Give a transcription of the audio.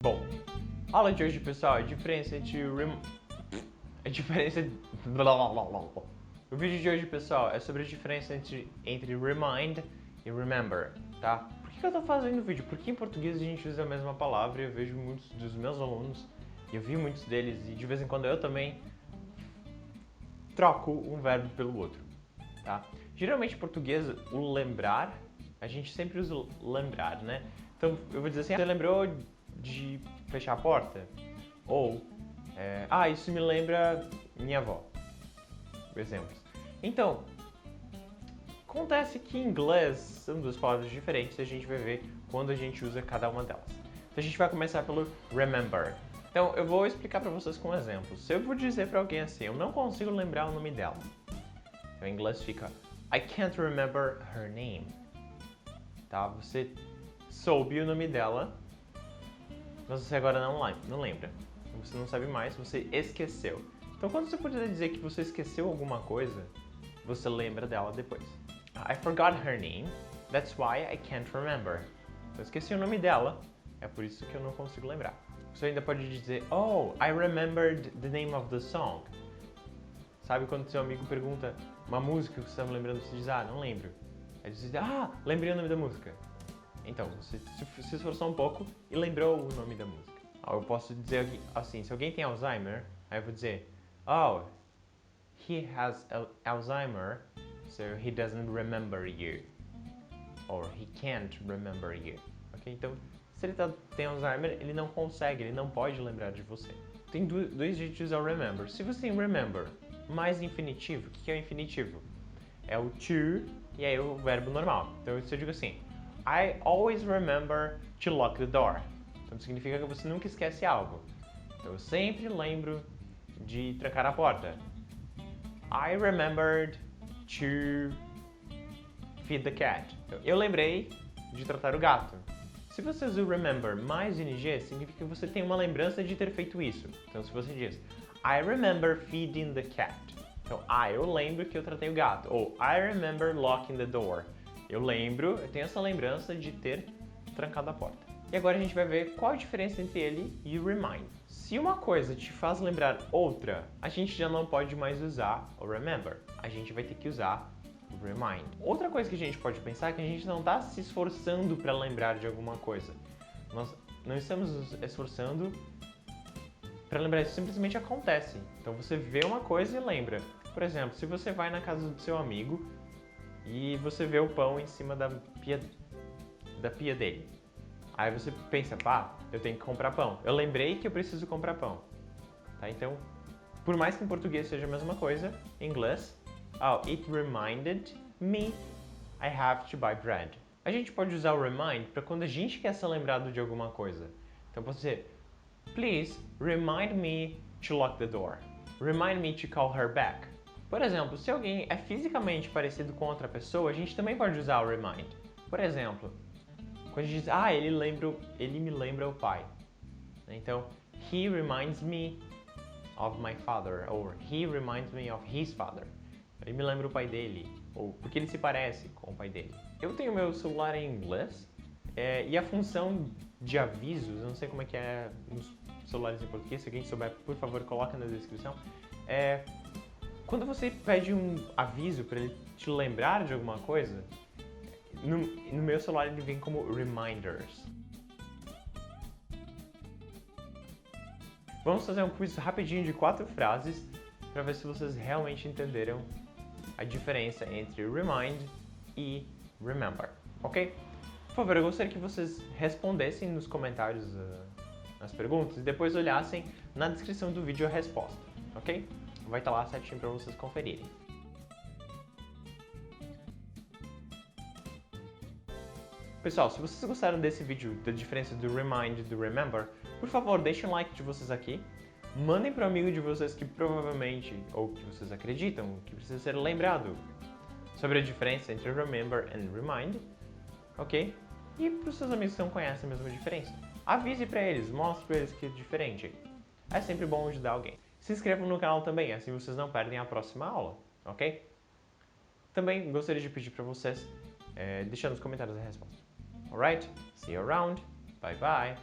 Bom, a aula de hoje, pessoal, é a diferença entre a diferença... O vídeo de hoje, pessoal, é sobre a diferença entre remind e remember, tá? Por que eu tô fazendo o vídeo? Porque em português a gente usa a mesma palavra e eu vejo muitos dos meus alunos, e eu vi muitos deles, e de vez em quando eu também troco um verbo pelo outro, tá? Geralmente em português, o lembrar, a gente sempre usa lembrar, né? Então eu vou dizer assim, você lembrou de fechar a porta? Ou, isso me lembra minha avó. Exemplos. Então, acontece que em inglês são duas palavras diferentes e a gente vai ver quando a gente usa cada uma delas. Então a gente vai começar pelo remember. Então eu vou explicar para vocês com um exemplo. Se eu vou dizer para alguém assim, eu não consigo lembrar o nome dela. Então em inglês fica I can't remember her name. Tá? Você soube o nome dela, mas você agora não lembra. Você não sabe mais, você esqueceu. Então quando você puder dizer que você esqueceu alguma coisa, você lembra dela depois. I forgot her name, that's why I can't remember. Eu esqueci o nome dela, é por isso que eu não consigo lembrar. Você ainda pode dizer, oh, I remembered the name of the song. Sabe quando seu amigo pergunta uma música que você estava lembrando, você diz, não lembro. Aí você diz, lembrei o nome da música. Então, você se esforçou um pouco e lembrou o nome da música. Eu posso dizer assim, se alguém tem Alzheimer, aí eu vou dizer, oh, he has Alzheimer, so he doesn't remember you. Or he can't remember you. Ok? Então, se ele tem Alzheimer, ele não consegue, ele não pode lembrar de você. Tem dois jeitos de usar o remember. Se você tem remember mais infinitivo, o que é o infinitivo? É o to e aí o verbo normal. Então, se eu digo assim, I always remember to lock the door. Então significa que você nunca esquece algo. Então eu sempre lembro de trancar a porta. I remembered to feed the cat. Então, eu lembrei de tratar o gato. Se você usa o remember mais ing, significa que você tem uma lembrança de ter feito isso. Então se você diz I remember feeding the cat. Então, eu lembro que eu tratei o gato. Ou I remember locking the door. Eu tenho essa lembrança de ter trancado a porta. E agora a gente vai ver qual a diferença entre ele e o remind. Se uma coisa te faz lembrar outra, a gente já não pode mais usar o remember. A gente vai ter que usar o remind. Outra coisa que a gente pode pensar é que a gente não está se esforçando para lembrar de alguma coisa. Nós não estamos nos esforçando para lembrar, isso simplesmente acontece. Então você vê uma coisa e lembra. Por exemplo, se você vai na casa do seu amigo e você vê o pão em cima da pia dele. Aí você pensa, eu tenho que comprar pão. Eu lembrei que eu preciso comprar pão. Tá? Então, por mais que em português seja a mesma coisa, em inglês, it reminded me I have to buy bread. A gente pode usar o remind para quando a gente quer ser lembrado de alguma coisa. Então pode ser, please remind me to lock the door. Remind me to call her back. Por exemplo, se alguém é fisicamente parecido com outra pessoa, a gente também pode usar o remind. Por exemplo, quando a gente diz, ele me lembra o pai. Então, he reminds me of my father, or he reminds me of his father. Ele me lembra o pai dele, ou porque ele se parece com o pai dele. Eu tenho meu celular em inglês, e a função de avisos, eu não sei como é que é nos celulares em português, se alguém souber, por favor, coloca na descrição. Quando você pede um aviso para ele te lembrar de alguma coisa, no meu celular ele vem como reminders. Vamos fazer um quiz rapidinho de 4 frases para ver se vocês realmente entenderam a diferença entre remind e remember, ok? Por favor, eu gostaria que vocês respondessem nos comentários as perguntas e depois olhassem na descrição do vídeo a resposta, ok? Vai estar lá certinho para vocês conferirem. Pessoal, se vocês gostaram desse vídeo da diferença do remind e do remember, por favor, deixem um like de vocês aqui, mandem para um amigo de vocês que provavelmente, ou que vocês acreditam, que precisa ser lembrado sobre a diferença entre remember e remind, ok? E para os seus amigos que não conhecem a mesma diferença, avise para eles, mostre para eles que é diferente. É sempre bom ajudar alguém. Se inscrevam no canal também, assim vocês não perdem a próxima aula, ok? Também gostaria de pedir para vocês deixar nos comentários a resposta. Alright? See you around. Bye bye.